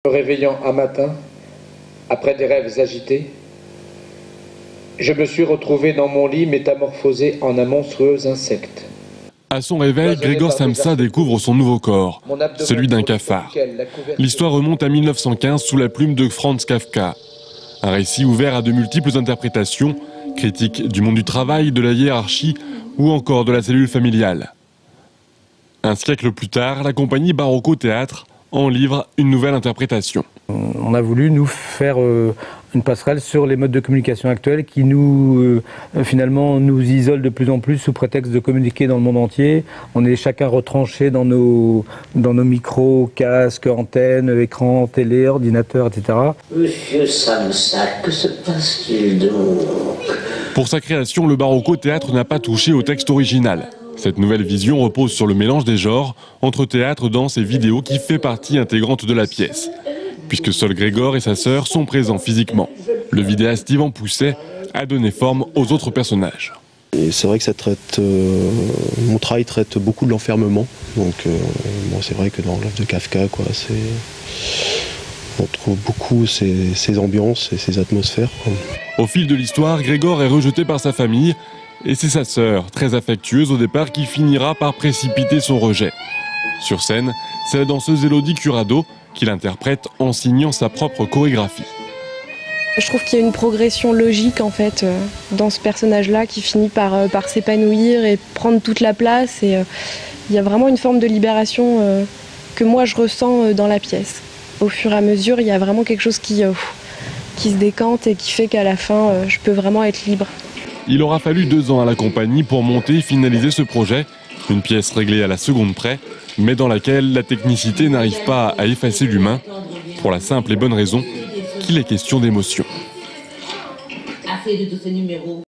Me réveillant un matin, après des rêves agités, je me suis retrouvé dans mon lit métamorphosé en un monstrueux insecte. À son réveil, Grzegorz Samsa découvre son nouveau corps, celui d'un cafard. L'histoire remonte à 1915 sous la plume de Franz Kafka. Un récit ouvert à de multiples interprétations, critique du monde du travail, de la hiérarchie ou encore de la cellule familiale. Un siècle plus tard, la compagnie Barocco Théâtre en livre une nouvelle interprétation. On a voulu nous faire une passerelle sur les modes de communication actuels qui finalement nous isolent de plus en plus sous prétexte de communiquer dans le monde entier. On est chacun retranché dans nos micros, casques, antennes, écrans, télé, ordinateurs, etc. Monsieur Samsa, que se passe-t-il donc? Pour sa création, le Barocco Théâtre n'a pas touché au texte original. Cette nouvelle vision repose sur le mélange des genres, entre théâtre, danse et vidéo, qui fait partie intégrante de la pièce. Puisque seul Grzegorz et sa sœur sont présents physiquement. Le vidéaste Yvan Pousset a donné forme aux autres personnages. Et c'est vrai que ça traite, mon travail traite beaucoup de l'enfermement. Donc bon, c'est vrai que dans l'œuvre de Kafka, on trouve beaucoup ces ambiances et ces atmosphères. Au fil de l'histoire, Grzegorz est rejeté par sa famille. Et c'est sa sœur, très affectueuse au départ, qui finira par précipiter son rejet. Sur scène, c'est la danseuse Elodie Curado qui l'interprète en signant sa propre chorégraphie. Je trouve qu'il y a une progression logique en fait dans ce personnage-là qui finit par s'épanouir et prendre toute la place. Et il y a vraiment une forme de libération que moi je ressens dans la pièce. Au fur et à mesure, il y a vraiment quelque chose qui se décante et qui fait qu'à la fin, je peux vraiment être libre. Il aura fallu 2 ans à la compagnie pour monter et finaliser ce projet. Une pièce réglée à la seconde près, mais dans laquelle la technicité n'arrive pas à effacer l'humain, pour la simple et bonne raison qu'il est question d'émotion.